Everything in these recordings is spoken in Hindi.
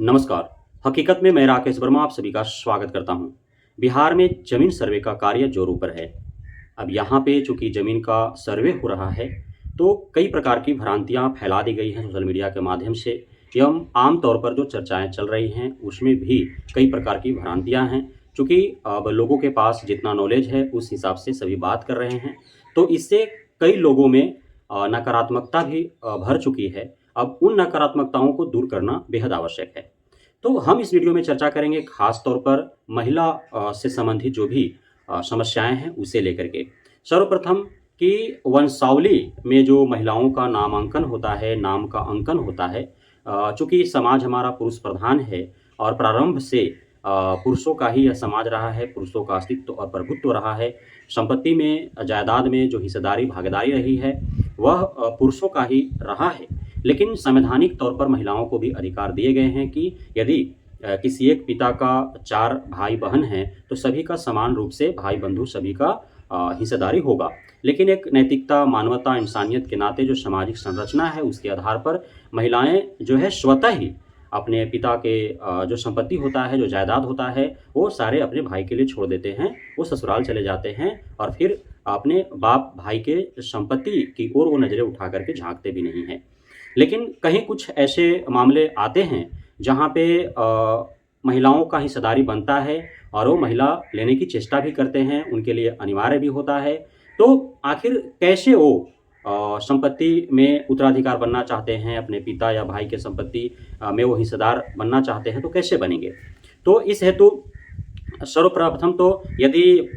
नमस्कार। हकीकत में मैं राकेश वर्मा आप सभी का स्वागत करता हूँ। बिहार में ज़मीन सर्वे का कार्य ज़ोरों पर है। अब यहाँ पे चूँकि ज़मीन का सर्वे हो रहा है, तो कई प्रकार की भ्रांतियाँ फैला दी गई हैं सोशल मीडिया के माध्यम से एवं आम तौर पर जो चर्चाएँ चल रही हैं, उसमें भी कई प्रकार की भ्रांतियाँ हैं। चूँकि अब लोगों के पास जितना नॉलेज है, उस हिसाब से सभी बात कर रहे हैं, तो इससे कई लोगों में नकारात्मकता भी भर चुकी है। अब उन नकारात्मकताओं को दूर करना बेहद आवश्यक है। तो हम इस वीडियो में चर्चा करेंगे खास तौर पर महिला से संबंधित जो भी समस्याएँ हैं उसे लेकर के। सर्वप्रथम कि वंशावली में जो महिलाओं का नामांकन होता है, नाम का अंकन होता है, चूँकि समाज हमारा पुरुष प्रधान है और प्रारंभ से पुरुषों का ही यह समाज रहा है, पुरुषों का अस्तित्व और प्रभुत्व रहा है। संपत्ति में, जायदाद में जो हिस्सेदारी, भागीदारी रही है, वह पुरुषों का ही रहा है। लेकिन संवैधानिक तौर पर महिलाओं को भी अधिकार दिए गए हैं कि यदि किसी एक पिता का 4 भाई-बहन हैं, तो सभी का समान रूप से भाई-बंधु सभी का हिस्सेदारी होगा। लेकिन एक नैतिकता, मानवता, इंसानियत के नाते जो सामाजिक संरचना है, उसके आधार पर महिलाएँ जो है स्वतः ही अपने पिता के जो संपत्ति होता है, जो जायदाद होता है, वो सारे अपने भाई के लिए छोड़ देते हैं। वो ससुराल चले जाते हैं और फिर अपने बाप भाई के संपत्ति की ओर वो नज़रें उठा कर के झाँकते भी नहीं हैं। लेकिन कहीं कुछ ऐसे मामले आते हैं जहाँ पे महिलाओं का हिस्सेदारी बनता है और वो महिला लेने की चेष्टा भी करते हैं, उनके लिए अनिवार्य भी होता है। तो आखिर कैसे वो संपत्ति में उत्तराधिकार बनना चाहते हैं, अपने पिता या भाई के संपत्ति में वो हिस्सेदार बनना चाहते हैं, तो कैसे बनेंगे? तो इस हेतु सर्वप्रथम तो यदि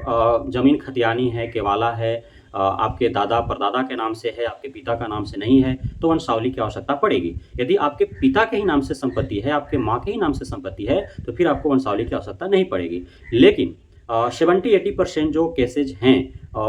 ज़मीन खतियानी है, केवाला है, आपके दादा-परदादा के नाम से है, आपके पिता का नाम से नहीं है, तो वंशावली की आवश्यकता पड़ेगी। यदि आपके पिता के ही नाम से संपत्ति है, आपके माँ के ही नाम से संपत्ति है, तो फिर आपको वंशावली की आवश्यकता नहीं पड़ेगी। लेकिन 70-80% जो केसेज़ हैं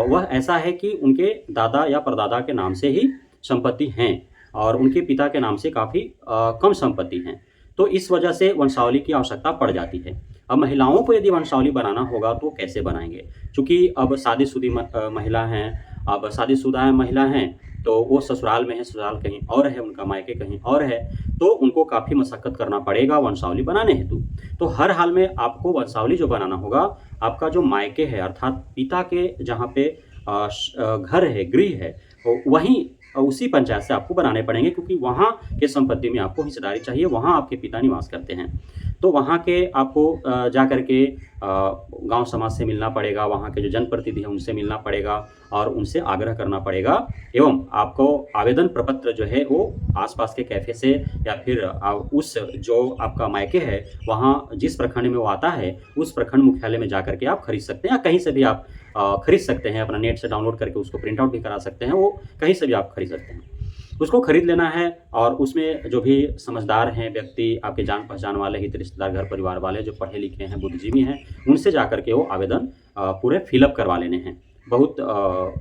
वह ऐसा है कि उनके दादा या परदादा के नाम से ही संपत्ति हैं और उनके पिता के नाम से काफ़ी कम संपत्ति हैं। तो इस वजह से वंशावली की आवश्यकता पड़ जाती है। अब महिलाओं को यदि वंशावली बनाना होगा तो कैसे बनाएँगे? चूँकि अब शादीशुदी महिला हैं, अब शादीशुदा महिला हैं, तो वो ससुराल में है, ससुराल कहीं और है, उनका मायके कहीं और है, तो उनको काफ़ी मशक्कत करना पड़ेगा वंशावली बनाने हेतु। तो हर हाल में आपको वंशावली जो बनाना होगा, आपका जो मायके है अर्थात पिता के जहाँ पे घर है, गृह है, वहीं उसी पंचायत से आपको बनाने पड़ेंगे क्योंकि वहाँ के संपत्ति में आपको हिस्सेदारी चाहिए, वहाँ आपके पिता निवास करते हैं। तो वहाँ के आपको जा कर के गाँव समाज से मिलना पड़ेगा, वहाँ के जो जनप्रतिनिधि हैं उनसे मिलना पड़ेगा और उनसे आग्रह करना पड़ेगा एवं आपको आवेदन प्रपत्र जो है वो आस-पास के कैफ़े से या फिर उस जो आपका मायके है, वहाँ जिस प्रखंड में वो आता है, उस प्रखंड मुख्यालय में जा कर के आप खरीद सकते हैं या कहीं से भी आप खरीद सकते हैं, अपना नेट से डाउनलोड करके उसको प्रिंट आउट भी करा सकते हैं, वो कहीं से भी आप खरीद सकते हैं। उसको खरीद लेना है और उसमें जो भी समझदार हैं व्यक्ति, आपके जान-पहचान वाले हित रिश्तेदार, घर परिवार वाले जो पढ़े-लिखे हैं, बुद्धिजीवी हैं, उनसे जाकर के वो आवेदन पूरे फ़िल अप करवा लेने हैं। बहुत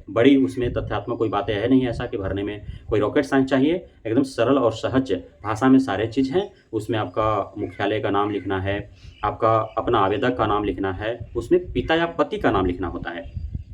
बड़ी उसमें तथ्यात्मक कोई बातें है नहीं ऐसा कि भरने में कोई रॉकेट साइंस चाहिए, एकदम सरल और सहज भाषा में सारे चीज़ हैं। उसमें आपका मुख्यालय का नाम लिखना है, आपका अपना आवेदक का नाम लिखना है, उसमें पिता या पति का नाम लिखना होता है।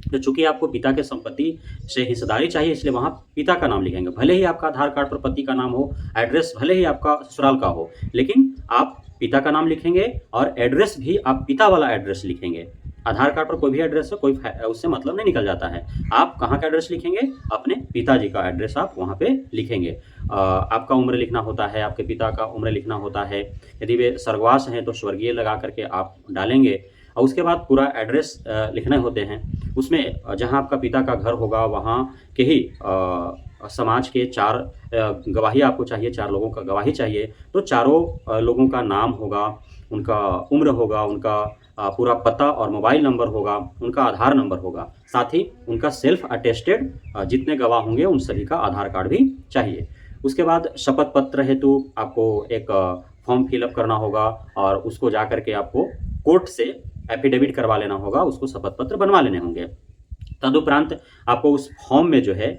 तो चूँकि आपको पिता के संपत्ति से हिस्सेदारी चाहिए इसलिए वहाँ पिता का नाम लिखेंगे। भले ही आपका आधार कार्ड पर पति का नाम हो, एड्रेस भले ही आपका ससुराल का हो, लेकिन आप पिता का नाम लिखेंगे और एड्रेस भी आप पिता वाला एड्रेस लिखेंगे। आधार कार्ड पर कोई भी एड्रेस हो, कोई उससे मतलब नहीं निकल जाता है। आप कहाँ का एड्रेस लिखेंगे? अपने पिताजी का एड्रेस आप वहाँ पे लिखेंगे। आपका उम्र लिखना होता है, आपके पिता का उम्र लिखना होता है। यदि वे स्वर्गवास हैं तो स्वर्गीय लगा कर के आप डालेंगे और उसके बाद पूरा एड्रेस लिखने होते हैं। उसमें जहाँ आपका पिता का घर होगा वहाँ के ही समाज के 4 गवाही आपको चाहिए, 4 लोगों का गवाही चाहिए। तो चारों लोगों का नाम होगा, उनका उम्र होगा, उनका पूरा पता और मोबाइल नंबर होगा, उनका आधार नंबर होगा। साथ ही उनका सेल्फ अटेस्टेड जितने गवाह होंगे उन सभी का आधार कार्ड भी चाहिए। उसके बाद शपथ पत्र हेतु आपको एक फॉर्म फिल अप करना होगा और उसको जा कर के आपको कोर्ट से एफिडेविट करवा लेना होगा, उसको शपथ पत्र बनवा लेने होंगे। तदुपरांत आपको उस फॉर्म में जो है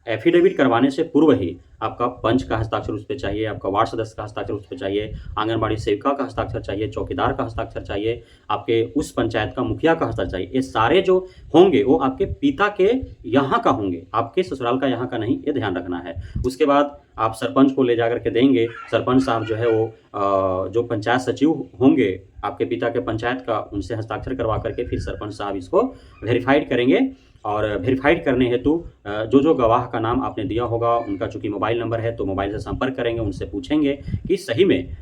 एफिडेविट करवाने से पूर्व ही आपका पंच का हस्ताक्षर उस पे चाहिए, आपका वार्ड सदस्य का हस्ताक्षर उस पे चाहिए, आंगनबाड़ी सेविका का हस्ताक्षर चाहिए, चौकीदार का हस्ताक्षर चाहिए, आपके उस पंचायत का मुखिया का हस्ताक्षर चाहिए। ये सारे जो होंगे वो आपके पिता के यहाँ का होंगे, आपके ससुराल का यहाँ का नहीं, ये ध्यान रखना है। उसके बाद आप सरपंच को ले जाकर के देंगे, सरपंच साहब जो है वो जो पंचायत सचिव होंगे आपके पिता के पंचायत का, उनसे हस्ताक्षर करवा करके फिर सरपंच साहब इसको वेरीफाइड करेंगे। और वेरीफाइड करने हेतु जो गवाह का नाम आपने दिया होगा उनका चूँकि मोबाइल नंबर है, तो मोबाइल से संपर्क करेंगे, उनसे पूछेंगे कि सही में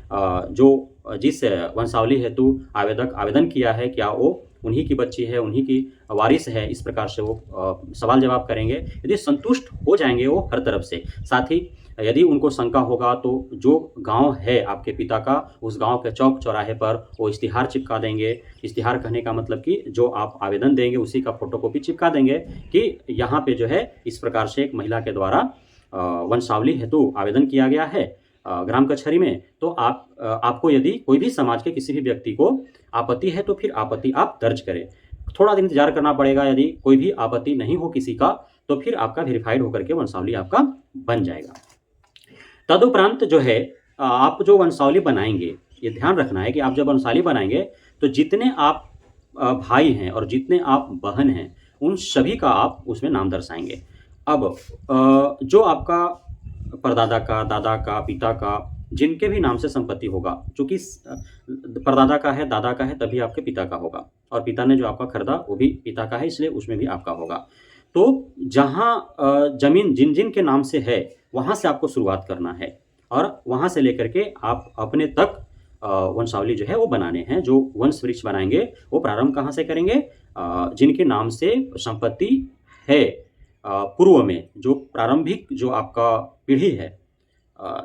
जो जिस वंशावली हेतु आवेदक आवेदन किया है क्या वो उन्हीं की बच्ची है, उन्हीं की वारिस है। इस प्रकार से वो सवाल जवाब करेंगे। यदि संतुष्ट हो जाएँगे वो हर तरफ से, साथ ही यदि उनको शंका होगा तो जो गाँव है आपके पिता का, उस गाँव के चौक-चौराहे पर वो इश्तिहार चिपका देंगे। इश्तिहार कहने का मतलब कि जो आप आवेदन देंगे उसी का फ़ोटोकॉपी चिपका देंगे कि यहाँ पे जो है इस प्रकार से एक महिला के द्वारा वंशावली हेतु आवेदन किया गया है ग्राम कचहरी में। तो आपको यदि कोई भी समाज के किसी भी व्यक्ति को आपत्ति है तो फिर आपत्ति आप दर्ज करें। थोड़ा दिन इंतज़ार करना पड़ेगा, यदि कोई भी आपत्ति नहीं हो किसी का तो फिर आपका वेरिफाइड होकर के वंशावली आपका बन जाएगा। तदुपरांत जो है आप जो वंशावली बनाएँगे, ये ध्यान रखना है कि आप जब वंशावली बनाएँगे तो जितने आप भाई हैं और जितने आप बहन हैं, उन सभी का आप उसमें नाम दर्शाएँगे। अब जो आपका परदादा का, दादा का, पिता का, जिनके भी नाम से संपत्ति होगा, चूँकि परदादा का है, दादा का है, तभी आपके पिता का होगा और पिता ने जो आपका खरीदा वो भी पिता का है, इसलिए उसमें भी आपका होगा। तो जहाँ ज़मीन जिन-जिन के नाम से है, वहाँ से आपको शुरुआत करना है और वहाँ से लेकर के आप अपने तक वंशावली जो है वो बनाने हैं। जो वंश वृक्ष बनाएँगे, वो प्रारंभ कहाँ से करेंगे? जिनके नाम से संपत्ति है पूर्व में, जो प्रारंभिक जो आपका पीढ़ी है,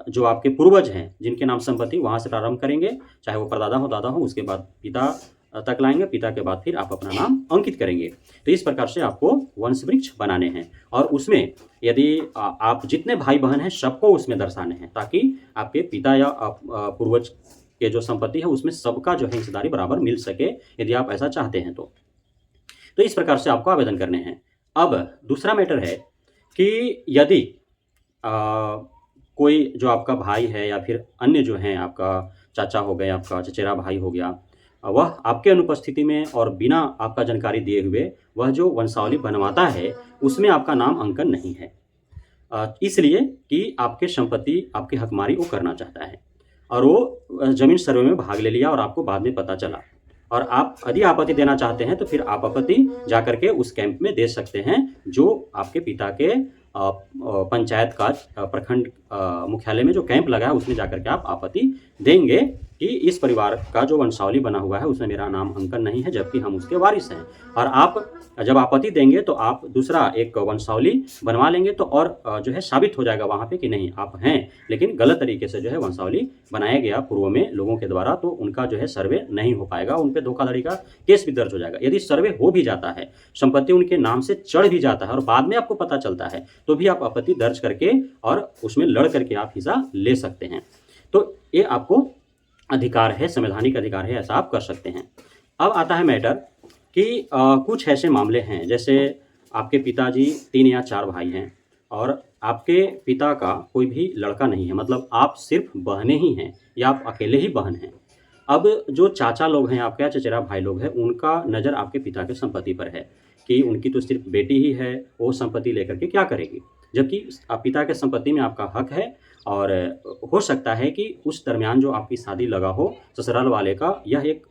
जो आपके पूर्वज हैं, जिनके नाम संपत्ति, वहाँ से प्रारंभ करेंगे, चाहे वो परदादा हो, दादा हो, उसके बाद पिता तक लाएँगे, पिता के बाद फिर आप अपना नाम अंकित करेंगे। तो इस प्रकार से आपको वंश वृक्ष बनाने हैं और उसमें यदि आप जितने भाई-बहन हैं, सबको उसमें दर्शाने हैं, ताकि आपके पिता या पूर्वज के जो संपत्ति है, उसमें सबका जो है हिस्सेदारी बराबर मिल सके, यदि आप ऐसा चाहते हैं तो। तो इस प्रकार से आपको आवेदन करने हैं। अब दूसरा मैटर है कि यदि कोई जो आपका भाई है या फिर अन्य जो हैं, आपका चाचा हो गए, आपका चचेरा भाई हो गया, वह आपके अनुपस्थिति में और बिना आपका जानकारी दिए हुए वह जो वंशावली बनवाता है, उसमें आपका नाम अंकन नहीं है। इसलिए कि आपके संपत्ति, आपकी हकमारी वो करना चाहता है और वो ज़मीन सर्वे में भाग ले लिया और आपको बाद में पता चला और आप यदि आपत्ति देना चाहते हैं तो फिर आप आपत्ति जाकर के उस कैंप में दे सकते हैं, जो आपके पिता के पंचायत का प्रखंड मुख्यालय में जो कैंप लगा है, उसमें जाकर के आप आपत्ति देंगे कि इस परिवार का जो वंशावली बना हुआ है, उसमें मेरा नाम अंकन नहीं है, जबकि हम उसके वारिस हैं। और आप जब आपत्ति देंगे तो आप दूसरा एक वंशावली बनवा लेंगे, तो और जो है साबित हो जाएगा वहाँ पे कि नहीं आप हैं, लेकिन गलत तरीके से जो है वंशावली बनाया गया पूर्व में लोगों के द्वारा, तो उनका जो है सर्वे नहीं हो पाएगा, उन पे धोखाधड़ी का केस भी दर्ज हो जाएगा। यदि सर्वे हो भी जाता है, संपत्ति उनके नाम से चढ़ भी जाता है और बाद में आपको पता चलता है, तो भी आप आपत्ति दर्ज करके और उसमें लड़ करके आप हिस्सा ले सकते हैं। तो ये आपको अधिकार है, संवैधानिक अधिकार है, ऐसा आप कर सकते हैं। अब आता है मैटर कि कुछ ऐसे मामले हैं, जैसे आपके पिताजी 3 या 4 भाई हैं और आपके पिता का कोई भी लड़का नहीं है, मतलब आप सिर्फ बहनें ही हैं या आप अकेले ही बहन हैं। अब जो चाचा लोग हैं आपके या चचेरा भाई लोग हैं, उनका नज़र आपके पिता की संपत्ति पर है कि उनकी तो सिर्फ बेटी ही है, वो संपत्ति लेकर के क्या करेगी? जबकि पिता के संपत्ति में आपका हक है और हो सकता है कि उस दरमियान जो आपकी शादी लगा हो, ससुराल वाले का यह एक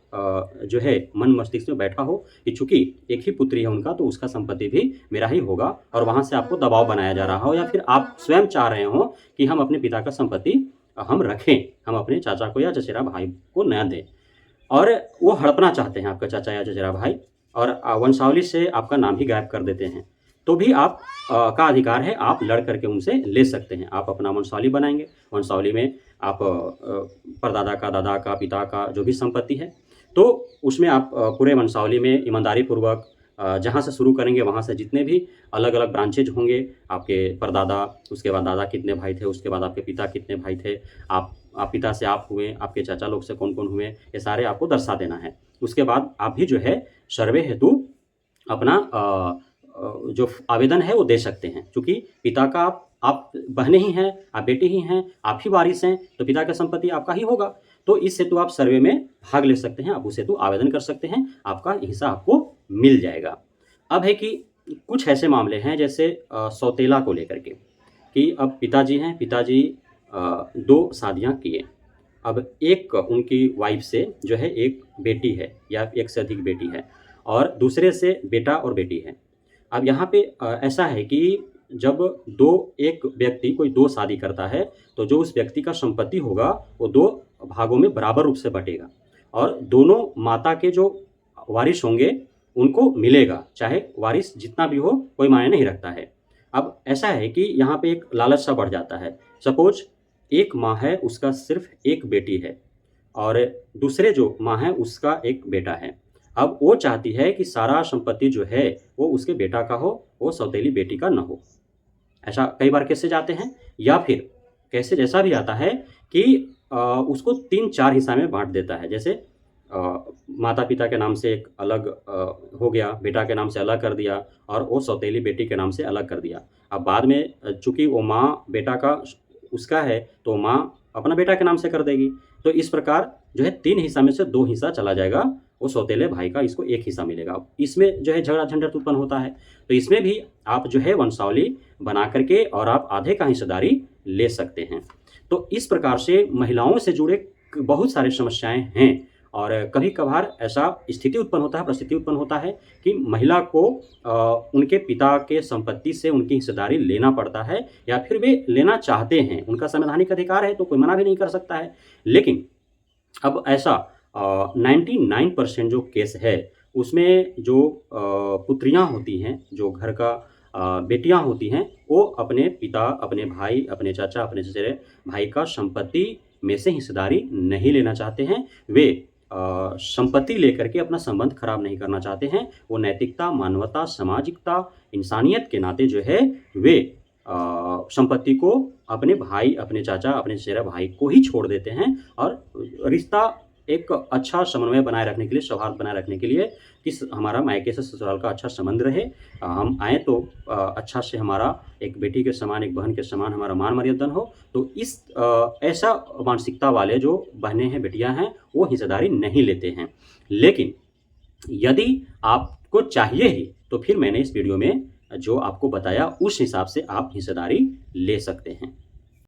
जो है मन मस्तिष्क में बैठा हो कि चूँकि एक ही पुत्री है उनका, तो उसका संपत्ति भी मेरा ही होगा और वहाँ से आपको दबाव बनाया जा रहा हो, या फिर आप स्वयं चाह रहे हों कि हम अपने पिता का संपत्ति हम रखें, हम अपने चाचा को या चचेरा भाई को न दें और वो हड़पना चाहते हैं आपका चाचा या चचेरा भाई और वंशावली से आपका नाम ही गायब कर देते हैं, तो भी आप का अधिकार है, आप लड़ करके उनसे ले सकते हैं। आप अपना वंशावली बनाएँगे, वंशावली में आप परदादा का, दादा का, पिता का जो भी संपत्ति है, तो उसमें आप पूरे वंशावली में ईमानदारी पूर्वक जहाँ से शुरू करेंगे वहाँ से जितने भी अलग-अलग ब्रांचेज होंगे, आपके परदादा, उसके बाद दादा कितने भाई थे, उसके बाद आपके पिता कितने भाई थे, आप पिता से आप हुए, आपके चाचा लोग से कौन-कौन हुए, ये सारे आपको दर्शा देना है। उसके बाद आप भी जो है सर्वे हेतु अपना जो आवेदन है वो दे सकते हैं, चूँकि पिता का आप बहनें ही हैं, आप बेटे ही हैं, आप ही वारिस हैं, तो पिता का संपत्ति आपका ही होगा। तो इस हेतु आप सर्वे में भाग ले सकते हैं, आप उस हेतु आवेदन कर सकते हैं, आपका हिस्सा आपको मिल जाएगा। अब है कि कुछ ऐसे मामले हैं जैसे सौतेला को लेकर के, कि अब पिताजी हैं, पिताजी 2 शादियाँ किए। अब एक उनकी वाइफ़ से जो है एक बेटी है या एक से अधिक बेटी है और दूसरे से बेटा और बेटी है। अब यहाँ पे ऐसा है कि जब 2 एक व्यक्ति कोई 2 शादी करता है, तो जो उस व्यक्ति का संपत्ति होगा, वो 2 भागों में बराबर रूप से बँटेगा और दोनों माता के जो वारिस होंगे, उनको मिलेगा, चाहे वारिस जितना भी हो, कोई मायने नहीं रखता है। अब ऐसा है कि यहाँ पे एक लालच सा बढ़ जाता है। सपोज़ एक माँ है, उसका सिर्फ़ एक बेटी है और दूसरे जो माँ है, उसका एक बेटा है। अब वो चाहती है कि सारा संपत्ति जो है, वो उसके बेटा का हो, वो सौतेली बेटी का ना हो। ऐसा कई बार केसेज़ आते हैं या फिर केसेज़ ऐसा भी आता है कि उसको 3-4 हिस्सा में बाँट देता है। जैसे माता-पिता के नाम से एक अलग हो गया, बेटा के नाम से अलग कर दिया और वो सौतेली बेटी के नाम से अलग कर दिया। अब बाद में चूँकि वो माँ बेटा का उसका है, तो माँ अपना बेटा के नाम से कर देगी। तो इस प्रकार जो है 3 हिस्सा में से 2 हिस्सा चला जाएगा, वो सौतेले भाई का इसको 1 हिस्सा मिलेगा। अब इसमें जो है झगड़ा-झंझट उत्पन्न होता है। तो इसमें भी आप जो है वंशावली बना कर के और आप आधे का हिस्सेदारी ले सकते हैं। तो इस प्रकार से महिलाओं से जुड़े बहुत सारी समस्याएँ हैं और कभी-कभार ऐसा स्थिति उत्पन्न होता है, परिस्थिति उत्पन्न होता है कि महिला को उनके पिता के संपत्ति से उनकी हिस्सेदारी लेना पड़ता है या फिर वे लेना चाहते हैं। उनका संवैधानिक अधिकार है, तो कोई मना भी नहीं कर सकता है। लेकिन अब ऐसा 99% जो केस है, उसमें जो पुत्रियाँ होती हैं, जो घर का बेटियाँ होती हैं, वो अपने पिता, अपने भाई, अपने चाचा, अपने चचेरे भाई का संपत्ति में से हिस्सेदारी नहीं लेना चाहते हैं। वे संपत्ति लेकर के अपना संबंध खराब नहीं करना चाहते हैं। वो नैतिकता, मानवता, सामाजिकता, इंसानियत के नाते जो है, वे संपत्ति को अपने भाई, अपने चाचा, अपने चचेरा भाई को ही छोड़ देते हैं और रिश्ता एक अच्छा समन्वय बनाए रखने के लिए, सौहार्द बनाए रखने के लिए कि हमारा मायके से ससुराल का अच्छा संबंध रहे। हम आएँ तो अच्छा से हमारा एक बेटी के समान, एक बहन के समान हमारा मान-मर्यादन हो। तो इस ऐसा मानसिकता वाले जो बहनें हैं, बेटियाँ हैं, वो हिस्सेदारी नहीं लेते हैं। लेकिन यदि आपको चाहिए ही, तो फिर मैंने इस वीडियो में जो आपको बताया, उस हिसाब से आप हिस्सेदारी ले सकते हैं।